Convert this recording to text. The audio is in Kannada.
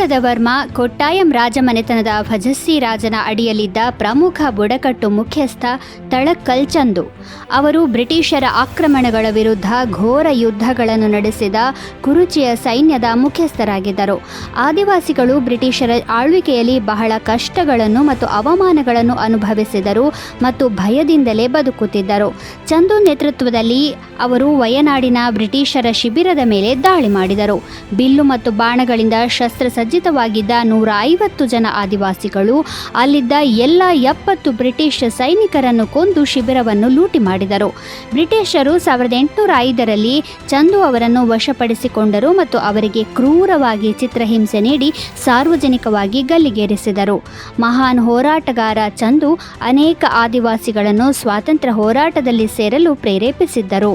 ಶಿಬಿರದವರ್ಮ ಕೊಟ್ಟಾಯಂ ರಾಜಮನೆತನದ ಭಜಸ್ಸಿ ರಾಜನ ಅಡಿಯಲ್ಲಿದ್ದ ಪ್ರಮುಖ ಬುಡಕಟ್ಟು ಮುಖ್ಯಸ್ಥ ತಳಕ್ಕಲ್ ಚಂದು. ಅವರು ಬ್ರಿಟಿಷರ ಆಕ್ರಮಣಗಳ ವಿರುದ್ಧ ಘೋರ ಯುದ್ಧಗಳನ್ನು ನಡೆಸಿದ ಕುರುಚಿಯ ಸೈನ್ಯದ ಮುಖ್ಯಸ್ಥರಾಗಿದ್ದರು. ಆದಿವಾಸಿಗಳು ಬ್ರಿಟಿಷರ ಆಳ್ವಿಕೆಯಲ್ಲಿ ಬಹಳ ಕಷ್ಟಗಳನ್ನು ಮತ್ತು ಅವಮಾನಗಳನ್ನು ಅನುಭವಿಸಿದರು ಮತ್ತು ಭಯದಿಂದಲೇ ಬದುಕುತ್ತಿದ್ದರು. ಚಂದು ನೇತೃತ್ವದಲ್ಲಿ ಅವರು ವಯನಾಡಿನ ಬ್ರಿಟಿಷರ ಶಿಬಿರದ ಮೇಲೆ ದಾಳಿ ಮಾಡಿದರು. ಬಿಲ್ಲು ಮತ್ತು ಬಾಣಗಳಿಂದ ಶಸ್ತ್ರಸಜ್ಜಿತವಾಗಿದ್ದ 150 ಜನ ಆದಿವಾಸಿಗಳು ಅಲ್ಲಿದ್ದ ಎಲ್ಲ 70 ಬ್ರಿಟಿಷ್ ಸೈನಿಕರನ್ನು ಕೊಂದು ಶಿಬಿರವನ್ನು ಲೂಟಿ ಮಾಡಿದರು. ಬ್ರಿಟಿಷರು 1805ರಲ್ಲಿ ಚಂದು ಅವರನ್ನು ವಶಪಡಿಸಿಕೊಂಡರು ಮತ್ತು ಅವರಿಗೆ ಕ್ರೂರವಾಗಿ ಚಿತ್ರಹಿಂಸೆ ನೀಡಿ ಸಾರ್ವಜನಿಕವಾಗಿ ಗಲ್ಲಿಗೇರಿಸಿದರು. ಮಹಾನ್ ಹೋರಾಟಗಾರ ಚಂದು ಅನೇಕ ಆದಿವಾಸಿಗಳನ್ನು ಸ್ವಾತಂತ್ರ್ಯ ಹೋರಾಟದಲ್ಲಿ ಸೇರಲು ಪ್ರೇರೇಪಿಸಿದ್ದರು.